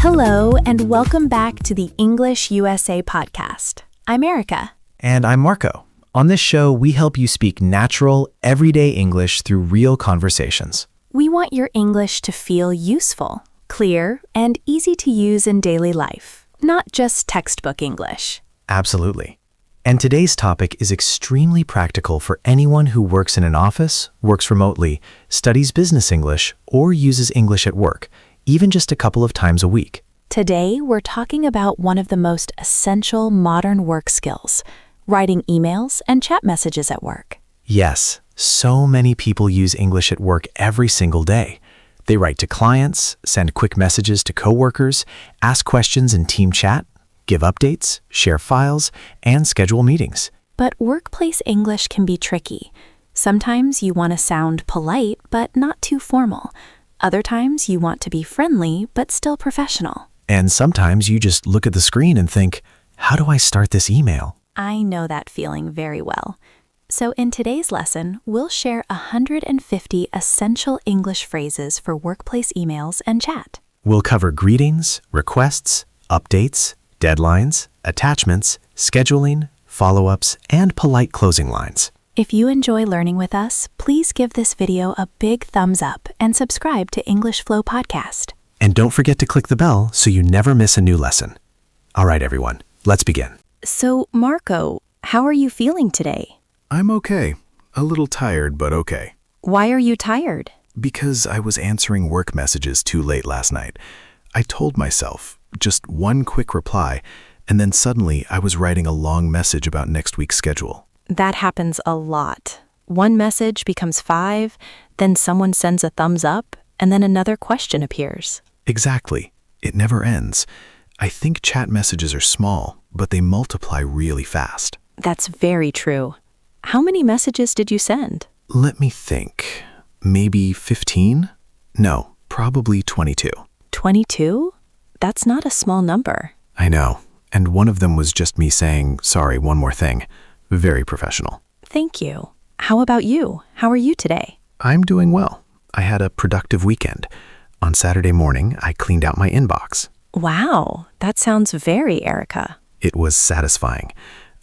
Hello, and welcome back to the English USA podcast. I'm Erica. And I'm Marco. On this show, we help you speak natural, everyday English through real conversations. We want your English to feel useful, clear, and easy to use in daily life, not just textbook English. Absolutely. And today's topic is extremely practical for anyone who works in an office, works remotely, studies business English, or uses English at work, even just a couple of times a week. Today, we're talking about one of the most essential modern work skills, writing emails and chat messages at work. Yes, so many people use English at work every single day. They write to clients, send quick messages to coworkers, ask questions in team chat, give updates, share files, and schedule meetings. But workplace English can be tricky. Sometimes you want to sound polite, but not too formal. Other times you want to be friendly, but still professional. And sometimes you just look at the screen and think, how do I start this email? I know that feeling very well. So in today's lesson, we'll share 150 essential English phrases for workplace emails and chat. We'll cover greetings, requests, updates, deadlines, attachments, scheduling, follow-ups, and polite closing lines. If you enjoy learning with us, please give this video a big thumbs up and subscribe to English Flow Podcast. And don't forget to click the bell so you never miss a new lesson. All right, everyone, let's begin. So, Marco, how are you feeling today? I'm okay. A little tired, but okay. Why are you tired? Because I was answering work messages too late last night. I told myself, just one quick reply, and then suddenly I was writing a long message about next week's schedule. That happens a lot. One message becomes 5, then someone sends a thumbs up, and then another question appears. Exactly. It never ends. I think chat messages are small, but they multiply really fast. That's very true. How many messages did you send? Let me think. Maybe 15? No, probably 22. 22? That's not a small number. I know. And one of them was just me saying, sorry, one more thing. Very professional. Thank you. How about you? How are you today? I'm doing well. I had a productive weekend. On Saturday morning, I cleaned out my inbox. Wow, that sounds very Erica. It was satisfying.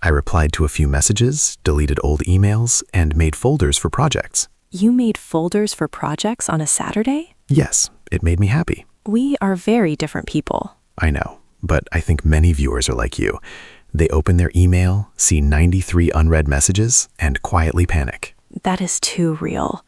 I replied to a few messages, deleted old emails, and made folders for projects. You made folders for projects on a Saturday? Yes, it made me happy. We are very different people. I know, but I think many viewers are like you. They open their email, see 93 unread messages, and quietly panic. That is too real.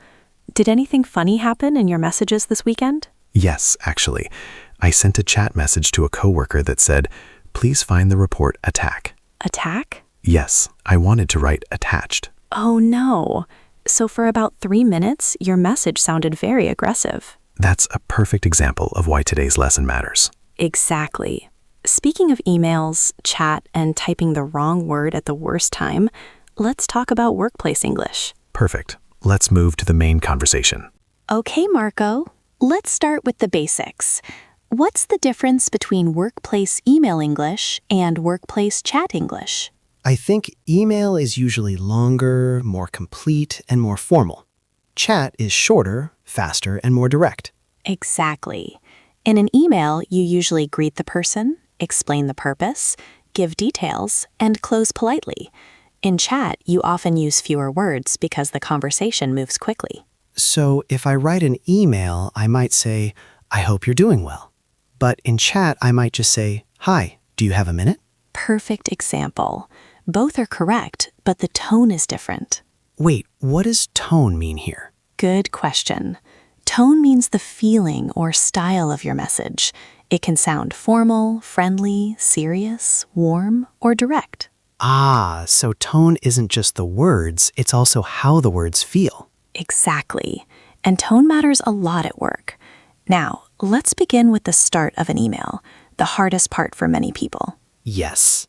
Did anything funny happen in your messages this weekend? Yes, actually. I sent a chat message to a coworker that said, please find the report attack. Attack? Yes, I wanted to write attached. Oh no. So for about 3 minutes, your message sounded very aggressive. That's a perfect example of why today's lesson matters. Exactly. Speaking of emails, chat, and typing the wrong word at the worst time, let's talk about workplace English. Perfect. Let's move to the main conversation. Okay, Marco. Let's start with the basics. What's the difference between workplace email English and workplace chat English? I think email is usually longer, more complete, and more formal. Chat is shorter, faster, and more direct. Exactly. In an email, you usually greet the person, explain the purpose, give details, and close politely. In chat, you often use fewer words because the conversation moves quickly. So if I write an email, I might say, I hope you're doing well. But in chat, I might just say, hi, do you have a minute? Perfect example. Both are correct, but the tone is different. Wait, what does tone mean here? Good question. Tone means the feeling or style of your message. It can sound formal, friendly, serious, warm, or direct. Ah, so tone isn't just the words, it's also how the words feel. Exactly. And tone matters a lot at work. Now, let's begin with the start of an email, the hardest part for many people. Yes.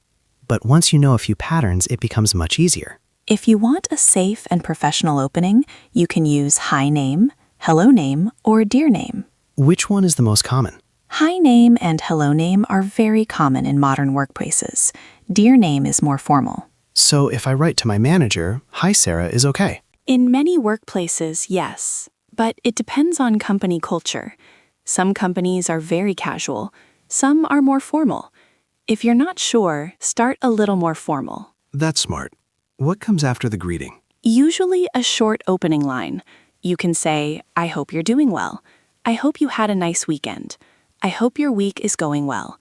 But once you know a few patterns, it becomes much easier. If you want a safe and professional opening, you can use hi name, hello name, or dear name. Which one is the most common? Hi name and hello name are very common in modern workplaces. Dear name is more formal. So if I write to my manager, hi Sarah is okay. In many workplaces, yes, but it depends on company culture. Some companies are very casual. Some are more formal. If you're not sure, start a little more formal. That's smart. What comes after the greeting? Usually a short opening line. You can say, I hope you're doing well. I hope you had a nice weekend. I hope your week is going well.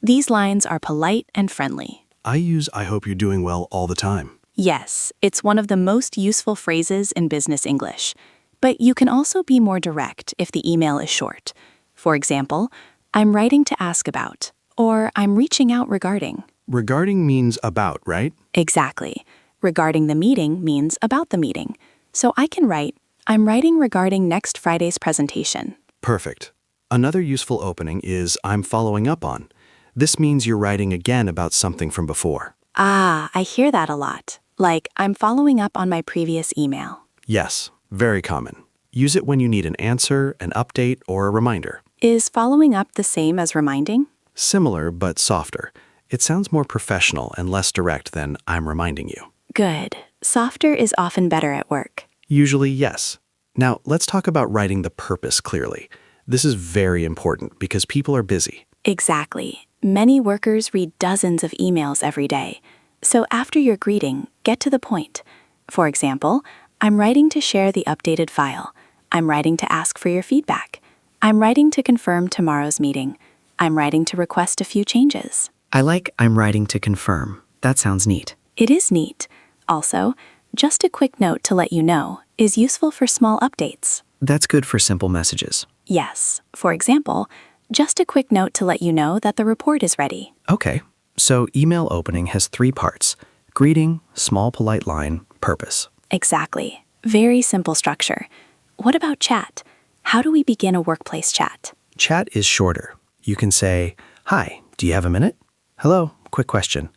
These lines are polite and friendly. I use I hope you're doing well all the time. Yes, it's one of the most useful phrases in business English. But you can also be more direct if the email is short. For example, I'm writing to ask about, or I'm reaching out regarding. Regarding means about, right? Exactly. Regarding the meeting means about the meeting. So I can write, I'm writing regarding next Friday's presentation. Perfect. Another useful opening is I'm following up on. This means you're writing again about something from before. Ah, I hear that a lot. Like, I'm following up on my previous email. Yes, very common. Use it when you need an answer, an update, or a reminder. Is following up the same as reminding? Similar, but softer. It sounds more professional and less direct than I'm reminding you. Good. Softer is often better at work. Usually, yes. Now, let's talk about writing the purpose clearly. This is very important because people are busy. Exactly. Many workers read dozens of emails every day. So after your greeting, get to the point. For example, I'm writing to share the updated file. I'm writing to ask for your feedback. I'm writing to confirm tomorrow's meeting. I'm writing to request a few changes. I like I'm writing to confirm. That sounds neat. It is neat. Also, just a quick note to let you know is useful for small updates. That's good for simple messages. Yes. For example, just a quick note to let you know that the report is ready. Okay, so email opening has 3 parts: greeting, small polite line, purpose. Exactly. Very simple structure. What about chat? How do we begin a workplace chat? Chat is shorter. You can say, hi, do you have a minute? Hello, quick question.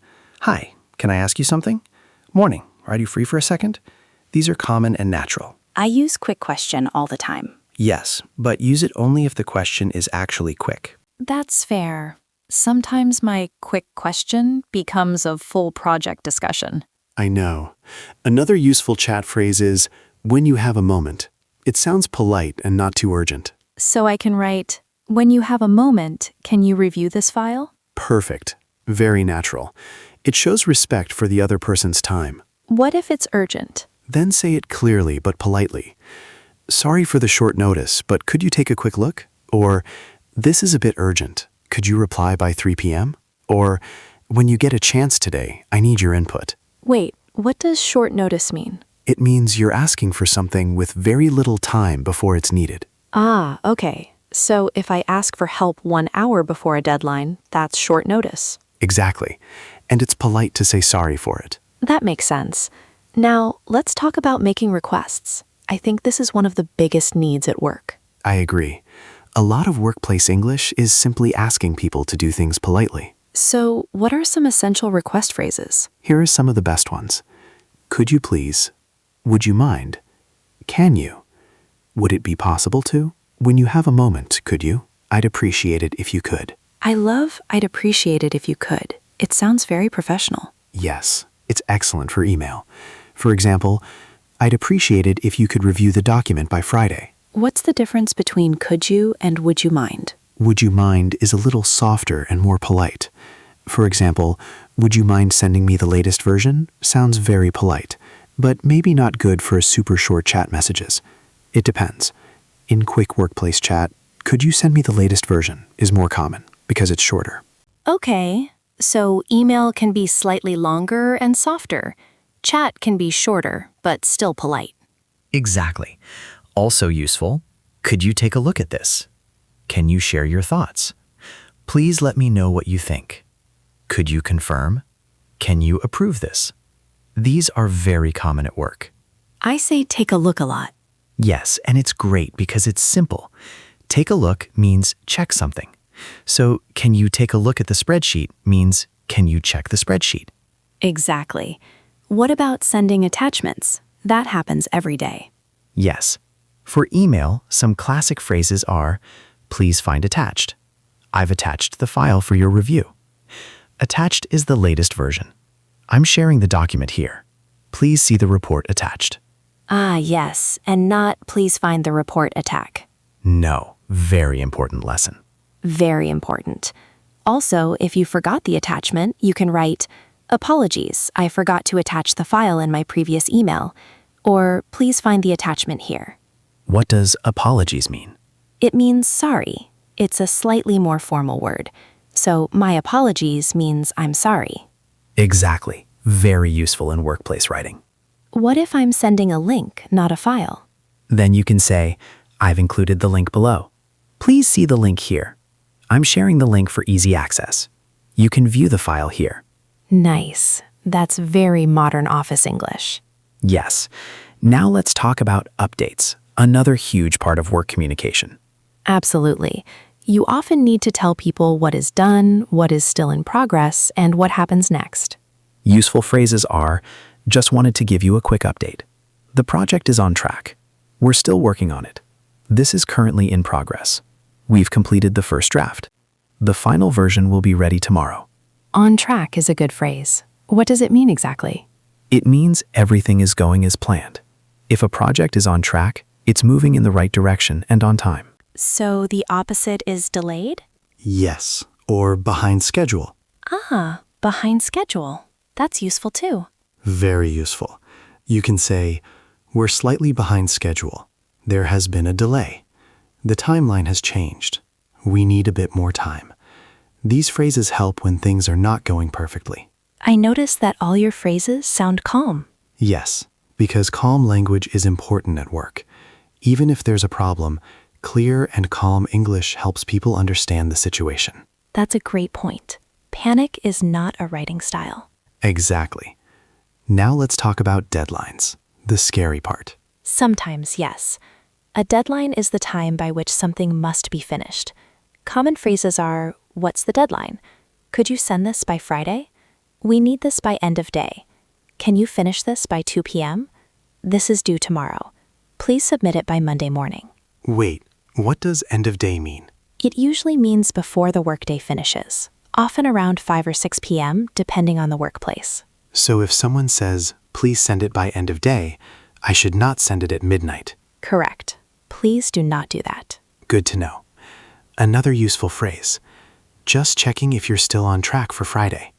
Hi, can I ask you something? Morning, are you free for a second? These are common and natural. I use quick question all the time. Yes, but use it only if the question is actually quick. That's fair. Sometimes my quick question becomes a full project discussion. I know. Another useful chat phrase is, when you have a moment. It sounds polite and not too urgent. So I can write, when you have a moment, can you review this file? Perfect. Very natural. It shows respect for the other person's time. What if it's urgent? Then say it clearly but politely. Sorry for the short notice, but could you take a quick look? Or, this is a bit urgent. Could you reply by 3 p.m.? Or, when you get a chance today, I need your input. Wait, what does short notice mean? It means you're asking for something with very little time before it's needed. Ah, okay. So if I ask for help 1 hour before a deadline, that's short notice. Exactly. And it's polite to say sorry for it. That makes sense. Now, let's talk about making requests. I think this is one of the biggest needs at work. I agree. A lot of workplace English is simply asking people to do things politely. So, what are some essential request phrases? Here are some of the best ones. Could you please? Would you mind? Can you? Would it be possible to? When you have a moment, could you? I'd appreciate it if you could. I love I'd appreciate it if you could. It sounds very professional. Yes, it's excellent for email. For example, I'd appreciate it if you could review the document by Friday. What's the difference between could you and would you mind? Would you mind is a little softer and more polite. For example, would you mind sending me the latest version? Sounds very polite, but maybe not good for super short chat messages. It depends. In quick workplace chat, could you send me the latest version is more common because it's shorter. Okay, so email can be slightly longer and softer. Chat can be shorter, but still polite. Exactly. Also useful, could you take a look at this? Can you share your thoughts? Please let me know what you think. Could you confirm? Can you approve this? These are very common at work. I say take a look a lot. Yes, and it's great because it's simple. Take a look means check something. So, can you take a look at the spreadsheet means can you check the spreadsheet? Exactly. What about sending attachments? That happens every day. Yes. For email, some classic phrases are, please find attached. I've attached the file for your review. Attached is the latest version. I'm sharing the document here. Please see the report attached. Ah, yes, and not please find the report attack. No, very important lesson. Very important. Also, if you forgot the attachment, you can write, "Apologies, I forgot to attach the file in my previous email," or "Please find the attachment here." What does apologies mean? It means sorry. It's a slightly more formal word. So, my apologies means I'm sorry. Exactly. Very useful in workplace writing. What if I'm sending a link, not a file? Then you can say, I've included the link below. Please see the link here. I'm sharing the link for easy access. You can view the file here. Nice. That's very modern office English. Yes. Now let's talk about updates, another huge part of work communication. Absolutely. You often need to tell people what is done, what is still in progress, and what happens next. Useful phrases are, just wanted to give you a quick update. The project is on track. We're still working on it. This is currently in progress. We've completed the first draft. The final version will be ready tomorrow. On track is a good phrase. What does it mean exactly? It means everything is going as planned. If a project is on track, it's moving in the right direction and on time. So the opposite is delayed? Yes, or behind schedule. Ah, behind schedule. That's useful too. Very useful. You can say, we're slightly behind schedule. There has been a delay. The timeline has changed. We need a bit more time. These phrases help when things are not going perfectly. I noticed that all your phrases sound calm. Yes, because calm language is important at work. Even if there's a problem, clear and calm English helps people understand the situation. That's a great point. Panic is not a writing style. Exactly. Now let's talk about deadlines, the scary part. Sometimes, yes. A deadline is the time by which something must be finished. Common phrases are, "What's the deadline?" "Could you send this by Friday?" "We need this by end of day." "Can you finish this by 2 p.m.?" "This is due tomorrow." "Please submit it by Monday morning." Wait, what does end of day mean? It usually means before the workday finishes, often around 5 or 6 p.m., depending on the workplace. So if someone says, please send it by end of day, I should not send it at midnight. Correct. Please do not do that. Good to know. Another useful phrase, just checking if you're still on track for Friday.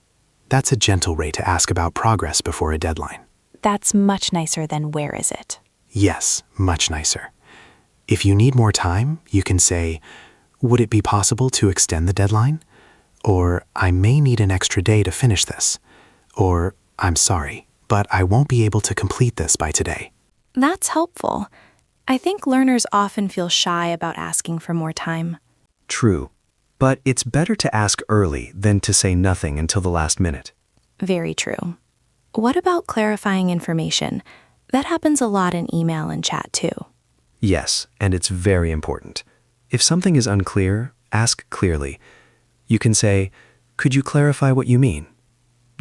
That's a gentle way to ask about progress before a deadline. That's much nicer than "where is it?" Yes, much nicer. If you need more time, you can say, would it be possible to extend the deadline? Or, I may need an extra day to finish this. Or, I'm sorry, but I won't be able to complete this by today. That's helpful. I think learners often feel shy about asking for more time. True. But it's better to ask early than to say nothing until the last minute. Very true. What about clarifying information? That happens a lot in email and chat too. Yes, and it's very important. If something is unclear, ask clearly. You can say, could you clarify what you mean?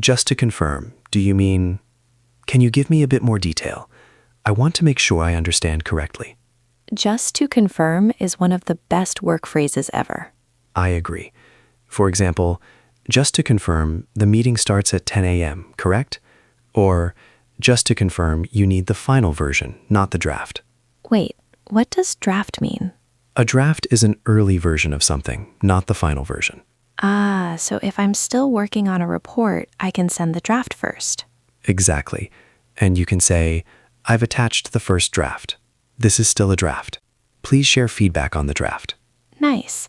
Just to confirm, do you mean, can you give me a bit more detail? I want to make sure I understand correctly. Just to confirm is one of the best work phrases ever. I agree. For example, just to confirm, the meeting starts at 10 a.m., correct? Or, just to confirm, you need the final version, not the draft. Wait, what does draft mean? A draft is an early version of something, not the final version. Ah, so if I'm still working on a report, I can send the draft first. Exactly. And you can say, I've attached the first draft. This is still a draft. Please share feedback on the draft. Nice.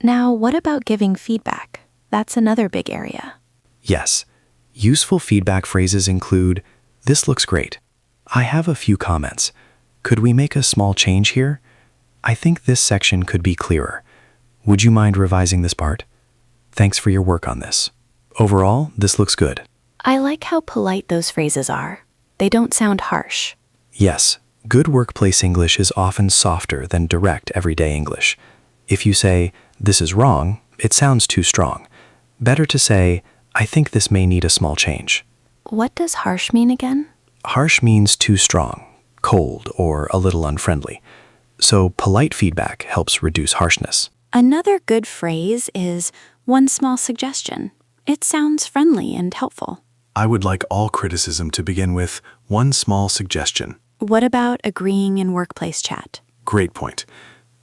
Now, what about giving feedback? That's another big area. Yes. Useful feedback phrases include, this looks great. I have a few comments. Could we make a small change here? I think this section could be clearer. Would you mind revising this part? Thanks for your work on this. Overall, this looks good. I like how polite those phrases are. They don't sound harsh. Yes, good workplace English is often softer than direct everyday English. If you say, this is wrong, it sounds too strong. Better to say, I think this may need a small change. What does harsh mean again? Harsh means too strong, cold, or a little unfriendly. So polite feedback helps reduce harshness. Another good phrase is one small suggestion. It sounds friendly and helpful. I would like all criticism to begin with one small suggestion. What about agreeing in workplace chat? Great point.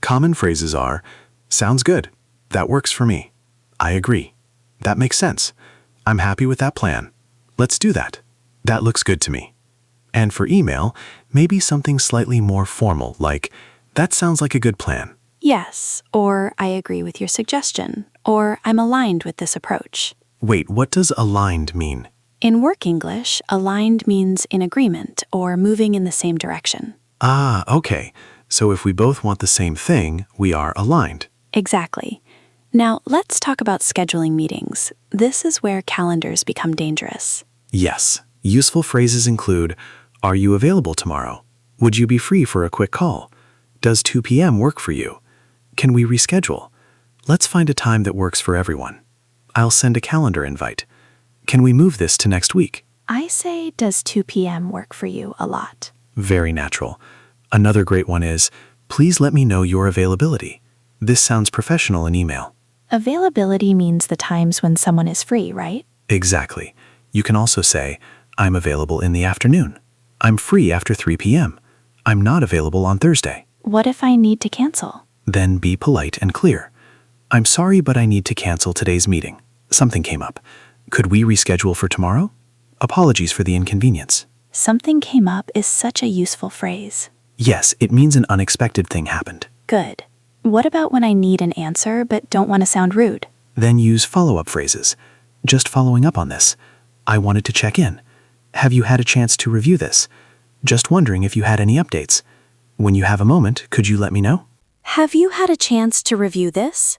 Common phrases are, sounds good. That works for me. I agree. That makes sense. I'm happy with that plan. Let's do that. That looks good to me. And for email, maybe something slightly more formal, like, that sounds like a good plan. Yes, or I agree with your suggestion, or I'm aligned with this approach. Wait, what does aligned mean? In work English, aligned means in agreement or moving in the same direction. Ah, okay. So if we both want the same thing, we are aligned. Exactly. Now, let's talk about scheduling meetings. This is where calendars become dangerous. Yes. Useful phrases include, are you available tomorrow? Would you be free for a quick call? Does 2 p.m. work for you? Can we reschedule? Let's find a time that works for everyone. I'll send a calendar invite. Can we move this to next week? I say, does 2 p.m. work for you a lot? Very natural. Another great one is, please let me know your availability. This sounds professional in email. Availability means the times when someone is free, right? Exactly. You can also say, I'm available in the afternoon. I'm free after 3 p.m. I'm not available on Thursday. What if I need to cancel? Then be polite and clear. I'm sorry, but I need to cancel today's meeting. Something came up. Could we reschedule for tomorrow? Apologies for the inconvenience. Something came up is such a useful phrase. Yes, it means an unexpected thing happened. Good. What about when I need an answer but don't want to sound rude? Then use follow-up phrases. Just following up on this. I wanted to check in. Have you had a chance to review this? Just wondering if you had any updates. When you have a moment, could you let me know? Have you had a chance to review this?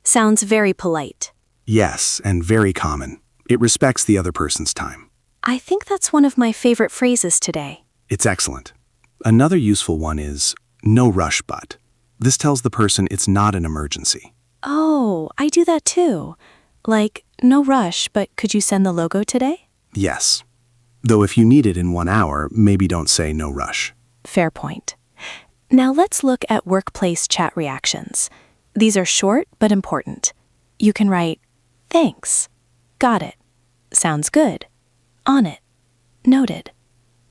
Sounds very polite. Yes, and very common. It respects the other person's time. I think that's one of my favorite phrases today. It's excellent. Another useful one is, no rush but. This tells the person it's not an emergency. Oh, I do that too. Like, no rush, but could you send the logo today? Yes. Though if you need it in 1 hour, maybe don't say no rush. Fair point. Now let's look at workplace chat reactions. These are short but important. You can write, thanks, got it, sounds good, on it, noted,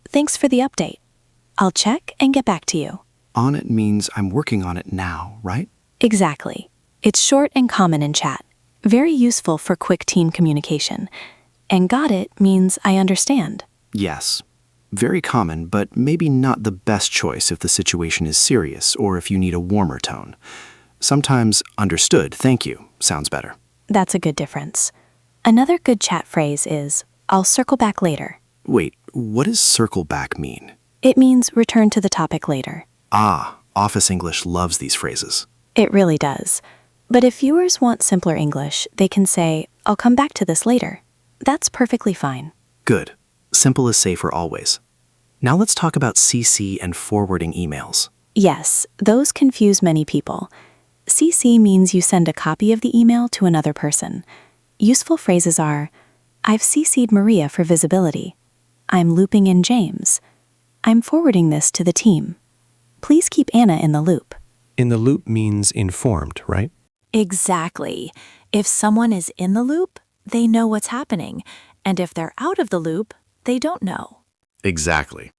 thanks for the update. I'll check and get back to you. On it means I'm working on it now, right? Exactly. It's short and common in chat. Very useful for quick team communication. And got it means I understand. Yes. Very common, but maybe not the best choice if the situation is serious or if you need a warmer tone. Sometimes understood, thank you, sounds better. That's a good difference. Another good chat phrase is, I'll circle back later. Wait, what does circle back mean? It means return to the topic later. Ah, Office English loves these phrases. It really does. But if viewers want simpler English, they can say, I'll come back to this later. That's perfectly fine. Good. Simple is safer always. Now let's talk about CC and forwarding emails. Yes, those confuse many people. CC means you send a copy of the email to another person. Useful phrases are, I've CC'd Maria for visibility. I'm looping in James. I'm forwarding this to the team. Please keep Anna in the loop. In the loop means informed, right? Exactly. If someone is in the loop, they know what's happening. And if they're out of the loop, they don't know. Exactly.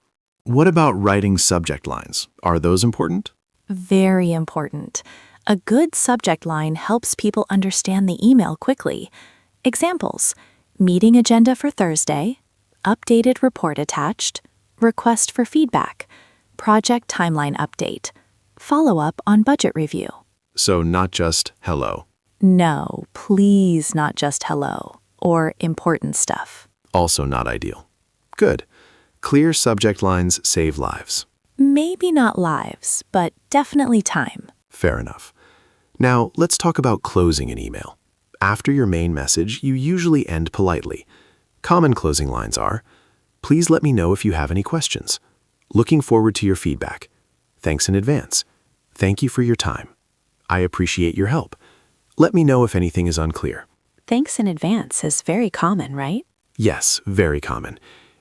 What about writing subject lines? Are those important? Very important. A good subject line helps people understand the email quickly. Examples: meeting agenda for Thursday, updated report attached, request for feedback, project timeline update, follow-up on budget review. So not just hello. No, please not just hello or important stuff. Also not ideal. Good. Clear subject lines save lives. Maybe not lives, but definitely time. Fair enough. Now, let's talk about closing an email. After your main message, you usually end politely. Common closing lines are, please let me know if you have any questions. Looking forward to your feedback. Thanks in advance. Thank you for your time. I appreciate your help. Let me know if anything is unclear. Thanks in advance is very common, right? Yes, very common.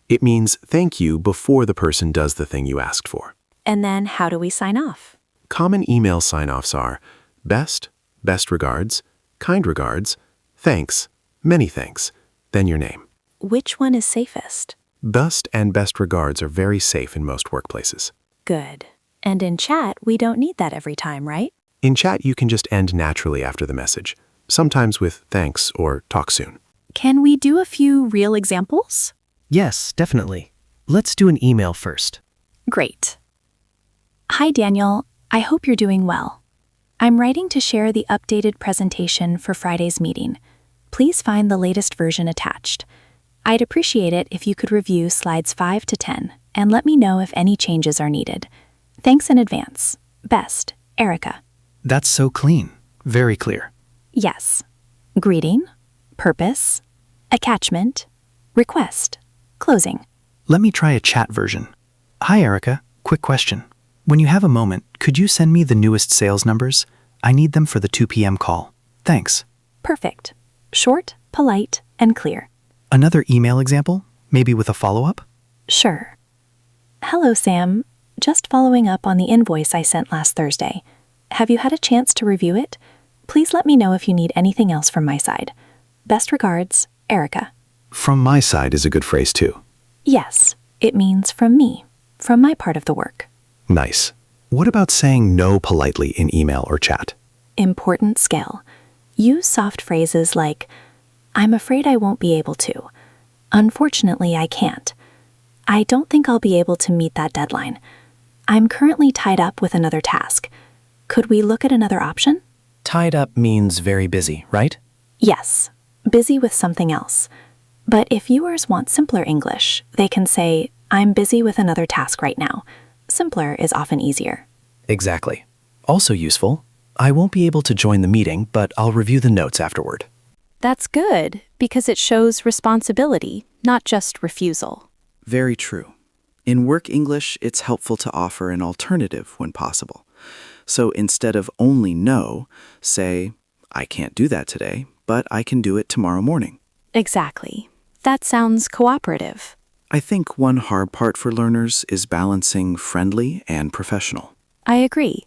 It means thank you before the person does the thing you asked for. And then how do we sign off? Common email sign-offs are best, best regards, kind regards, thanks, many thanks, then your name. Which one is safest? Best and best regards are very safe in most workplaces. Good. And in chat, we don't need that every time, right? In chat, you can just end naturally after the message. sometimes with thanks or talk soon. Can we do a few real examples? Yes, definitely. Let's do an email first. Great. Hi, Daniel. I hope you're doing well. I'm writing to share the updated presentation for Friday's meeting. Please find the latest version attached. I'd appreciate it if you could review slides 5 to 10 and let me know if any changes are needed. Thanks in advance. Best, Erica. That's so clean. Very clear. Yes. Greeting, purpose, attachment, request, closing. Let me try a chat version. Hi, Erica. Quick question. When you have a moment, could you send me the newest sales numbers? I need them for the 2 p.m. call. Thanks. Perfect. Short, polite, and clear. Another email example? Maybe with a follow-up? Sure. Hello, Sam. Just following up on the invoice I sent last Thursday. Have you had a chance to review it? Please let me know if you need anything else from my side. Best regards, Erica. From my side is a good phrase too. Yes, it means from me, from my part of the work. Nice. What about saying no politely in email or chat? Important skill. Use soft phrases like, I'm afraid I won't be able to. Unfortunately, I can't. I don't think I'll be able to meet that deadline. I'm currently tied up with another task. Could we look at another option? Tied up means very busy, right? Yes, busy with something else. But if viewers want simpler English, they can say, I'm busy with another task right now. Simpler is often easier. Exactly. Also useful, I won't be able to join the meeting, but I'll review the notes afterward. That's good, because it shows responsibility, not just refusal. Very true. In work English, it's helpful to offer an alternative when possible. So instead of only no, say, I can't do that today, but I can do it tomorrow morning. Exactly. That sounds cooperative. I think one hard part for learners is balancing friendly and professional. I agree.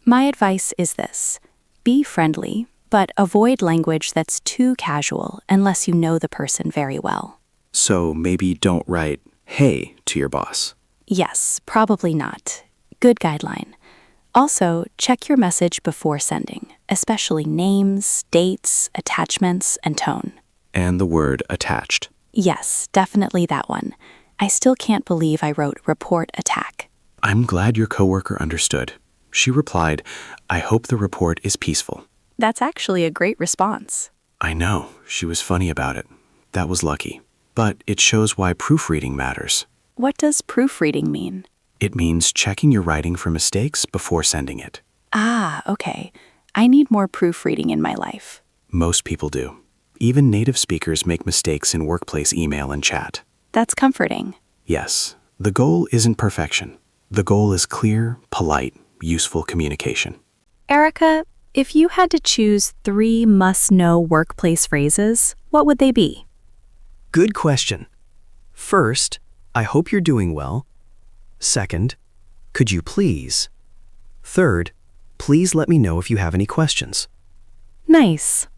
My advice is this. Be friendly, but avoid language that's too casual unless you know the person very well. So maybe don't write, hey, to your boss. Yes, probably not. Good guideline. Also, check your message before sending, especially names, dates, attachments, and tone. And the word attached. Yes, definitely that one. I still can't believe I wrote report attack. I'm glad your coworker understood. She replied, I hope the report is peaceful. That's actually a great response. I know, she was funny about it. That was lucky. But it shows why proofreading matters. What does proofreading mean? It means checking your writing for mistakes before sending it. Ah, okay. I need more proofreading in my life. Most people do. Even native speakers make mistakes in workplace email and chat. That's comforting. Yes, the goal isn't perfection. The goal is clear, polite, useful communication. Erica, if you had to choose 3 must-know workplace phrases, what would they be? Good question. First, I hope you're doing well. Second, could you please? Third, please let me know if you have any questions. Nice.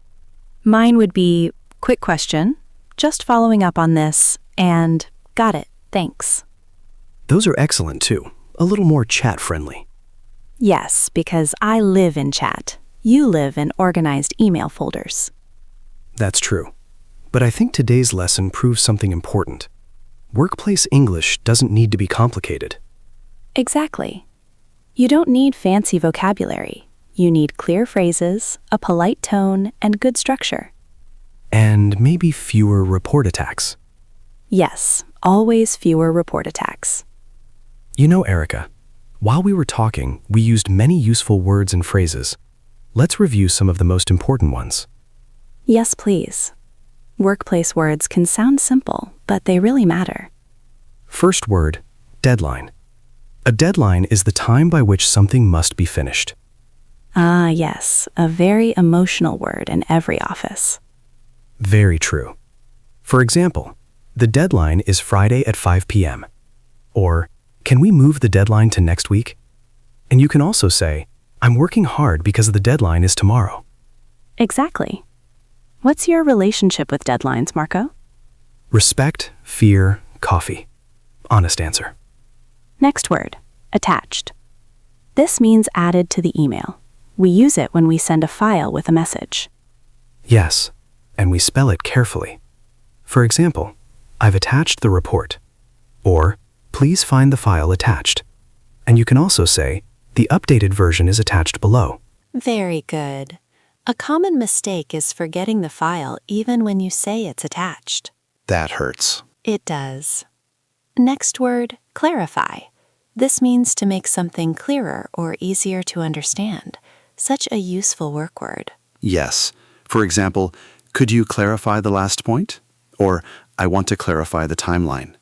Mine would be, quick question, just following up on this, and got it, thanks. Those are excellent too. A little more chat-friendly. Yes, because I live in chat. You live in organized email folders. That's true. But I think today's lesson proves something important. Workplace English doesn't need to be complicated. Exactly. You don't need fancy vocabulary. You need clear phrases, a polite tone, and good structure. And maybe fewer report attacks. Yes, always fewer report attacks. You know, Erica, while we were talking, we used many useful words and phrases. Let's review some of the most important ones. Yes, please. Workplace words can sound simple, but they really matter. First word, deadline. A deadline is the time by which something must be finished. Ah, yes, a very emotional word in every office. Very true. For example, the deadline is Friday at 5 p.m. Or, can we move the deadline to next week? And you can also say, I'm working hard because the deadline is tomorrow. Exactly. What's your relationship with deadlines, Marco? Respect, fear, coffee. Honest answer. Next word, attached. This means added to the email. We use it when we send a file with a message. Yes, and we spell it carefully. For example, I've attached the report, or please find the file attached. And you can also say, the updated version is attached below. Very good. A common mistake is forgetting the file even when you say it's attached. That hurts. It does. Next word, clarify. This means to make something clearer or easier to understand. Such a useful work word. Yes. For example, could you clarify the last point? Or, I want to clarify the timeline.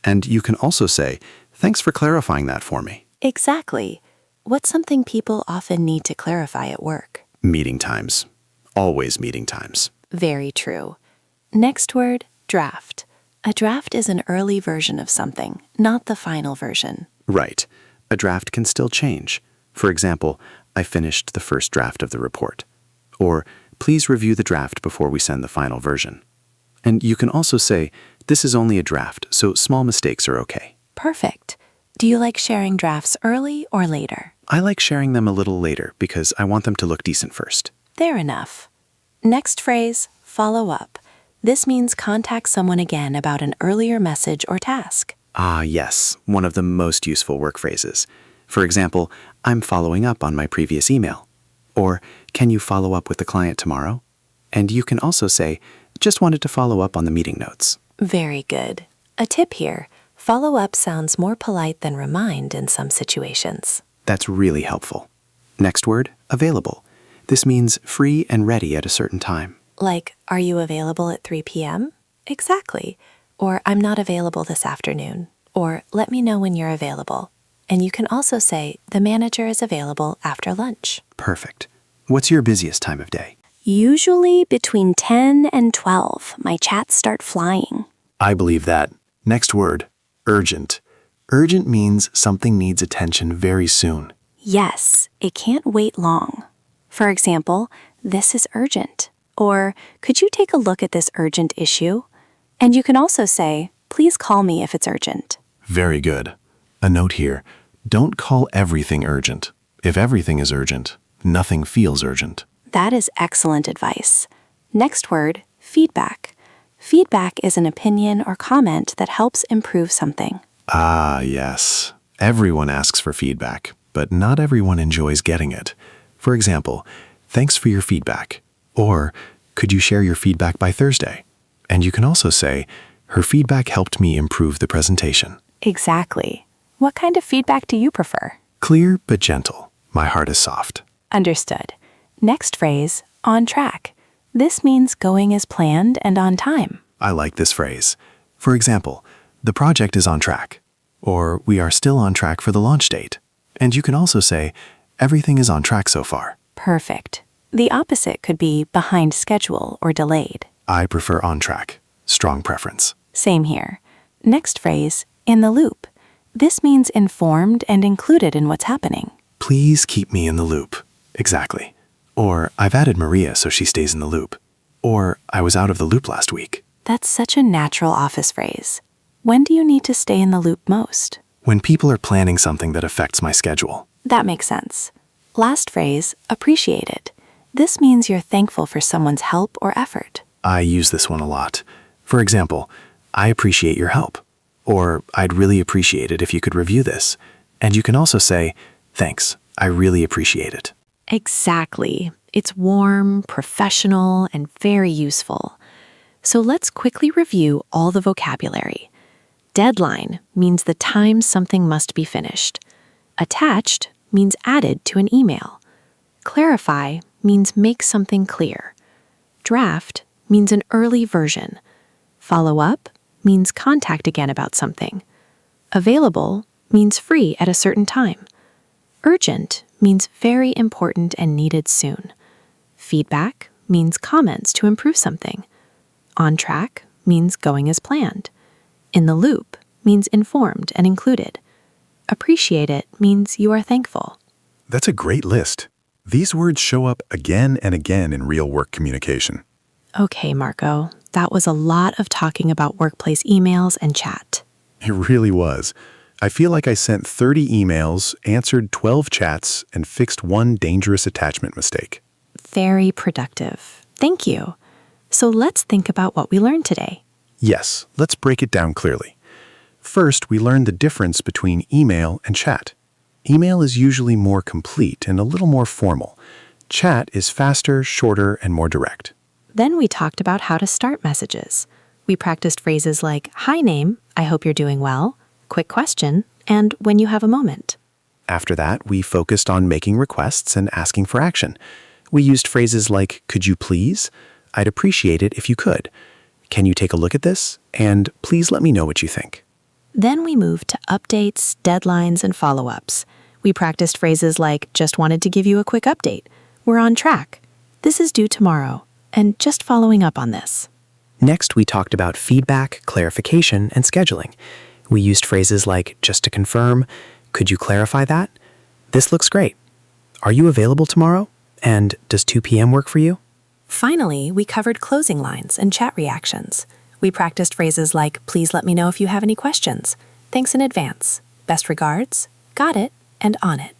And you can also say, thanks for clarifying that for me. Exactly. What's something people often need to clarify at work? Meeting times. Always meeting times. Very true. Next word, draft. A draft is an early version of something, not the final version. Right. A draft can still change. For example, I finished the first draft of the report. Or, please review the draft before we send the final version. And you can also say, this is only a draft, so small mistakes are okay. Perfect. Do you like sharing drafts early or later? I like sharing them a little later because I want them to look decent first. Fair enough. Next phrase, follow up. This means contact someone again about an earlier message or task. Ah, yes, one of the most useful work phrases. For example, I'm following up on my previous email. Or, can you follow up with the client tomorrow? And you can also say, just wanted to follow up on the meeting notes. Very good. A tip here, follow up sounds more polite than remind in some situations. That's really helpful. Next word, available. This means free and ready at a certain time. Like, are you available at 3 p.m.? Exactly. Or, I'm not available this afternoon. Or, let me know when you're available. And you can also say, the manager is available after lunch. Perfect. What's your busiest time of day? Usually between 10 and 12, my chats start flying. I believe that. Next word, urgent. Urgent means something needs attention very soon. Yes, it can't wait long. For example, this is urgent. Or, could you take a look at this urgent issue? And you can also say, please call me if it's urgent. Very good. A note here, don't call everything urgent. If everything is urgent, nothing feels urgent. That is excellent advice. Next word, feedback. Feedback is an opinion or comment that helps improve something. Ah, yes. Everyone asks for feedback, but not everyone enjoys getting it. For example, thanks for your feedback. Or, could you share your feedback by Thursday? And you can also say, her feedback helped me improve the presentation. Exactly. What kind of feedback do you prefer? Clear but gentle. My heart is soft. Understood. Next phrase, on track. This means going as planned and on time. I like this phrase. For example, the project is on track. Or, we are still on track for the launch date. And you can also say, everything is on track so far. Perfect. The opposite could be behind schedule or delayed. I prefer on track. Strong preference. Same here. Next phrase, in the loop. This means informed and included in what's happening. Please keep me in the loop. Exactly. Or, I've added Maria so she stays in the loop. Or, I was out of the loop last week. That's such a natural office phrase. When do you need to stay in the loop most? When people are planning something that affects my schedule. That makes sense. Last phrase, appreciate it. This means you're thankful for someone's help or effort. I use this one a lot. For example, I appreciate your help. Or, I'd really appreciate it if you could review this. And you can also say, thanks, I really appreciate it. Exactly. It's warm, professional, and very useful. So let's quickly review all the vocabulary. Deadline means the time something must be finished. Attached means added to an email. Clarify means make something clear. Draft means an early version. Follow up means contact again about something. Available means free at a certain time. Urgent means very important and needed soon. Feedback means comments to improve something. On track means going as planned. In the loop means informed and included. Appreciate it means you are thankful. That's a great list. These words show up again and again in real work communication. Okay, Marco, that was a lot of talking about workplace emails and chat. It really was. I feel like I sent 30 emails, answered 12 chats, and fixed one dangerous attachment mistake. Very productive. Thank you. So let's think about what we learned today. Yes, let's break it down clearly. First, we learned the difference between email and chat. Email is usually more complete and a little more formal. Chat is faster, shorter, and more direct. Then we talked about how to start messages. We practiced phrases like, "Hi name, I hope you're doing well," "Quick question," and "When you have a moment." After that, we focused on making requests and asking for action. We used phrases like, "Could you please?" "I'd appreciate it if you could." "Can you take a look at this?" And "Please let me know what you think." Then we moved to updates, deadlines, and follow-ups. We practiced phrases like, "Just wanted to give you a quick update," "We're on track," "This is due tomorrow," and "Just following up on this." Next, we talked about feedback, clarification, and scheduling. We used phrases like, "Just to confirm," "Could you clarify that?" "This looks great," "Are you available tomorrow?" and "Does 2 p.m. work for you?" Finally, we covered closing lines and chat reactions. We practiced phrases like, "Please let me know if you have any questions," "Thanks in advance," "Best regards," "Got it," and "On it."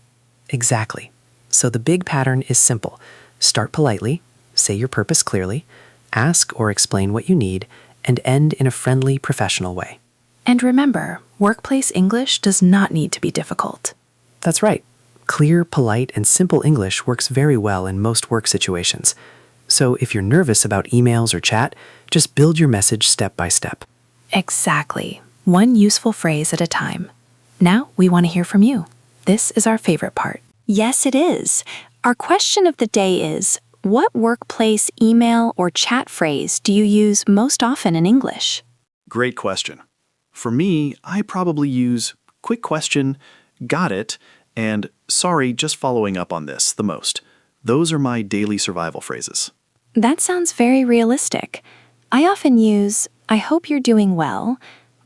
Exactly. So the big pattern is simple. Start politely, say your purpose clearly, ask or explain what you need, and end in a friendly, professional way. And remember, workplace English does not need to be difficult. That's right. Clear, polite, and simple English works very well in most work situations. So if you're nervous about emails or chat, just build your message step by step. Exactly. One useful phrase at a time. Now we want to hear from you. This is our favorite part. Yes, it is. Our question of the day is, what workplace email or chat phrase do you use most often in English? Great question. For me, I probably use "quick question," "got it," and "sorry, just following up on this" the most. Those are my daily survival phrases. That sounds very realistic. I often use, "I hope you're doing well,"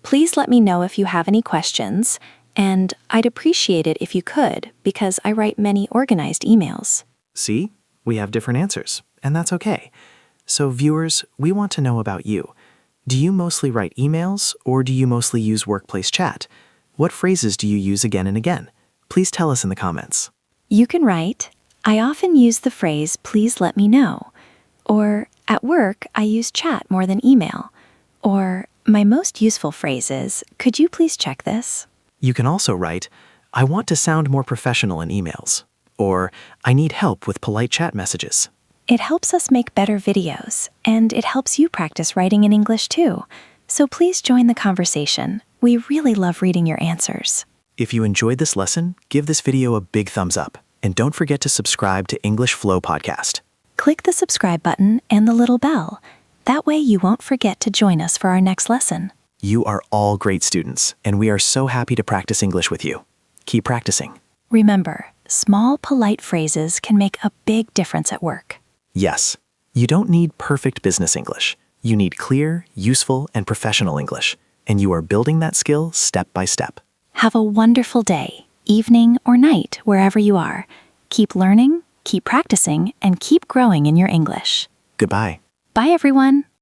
"Please let me know if you have any questions," and "I'd appreciate it if you could," because I write many organized emails. See? We have different answers, and that's okay. So viewers, we want to know about you. Do you mostly write emails, or do you mostly use workplace chat? What phrases do you use again and again? Please tell us in the comments. You can write, "I often use the phrase, 'please let me know,' or 'at work, I use chat more than email,' or 'my most useful phrase is, 'could you please check this?'" You can also write, "I want to sound more professional in emails," or "I need help with polite chat messages." It helps us make better videos, and it helps you practice writing in English too. So please join the conversation. We really love reading your answers. If you enjoyed this lesson, give this video a big thumbs up, and don't forget to subscribe to English Flow Podcast. Click the subscribe button and the little bell. That way you won't forget to join us for our next lesson. You are all great students, and we are so happy to practice English with you. Keep practicing. Remember, small, polite phrases can make a big difference at work. Yes, you don't need perfect business English. You need clear, useful, and professional English, and you are building that skill step by step. Have a wonderful day, evening, or night, wherever you are. Keep learning, keep practicing, and keep growing in your English. Goodbye. Bye, everyone.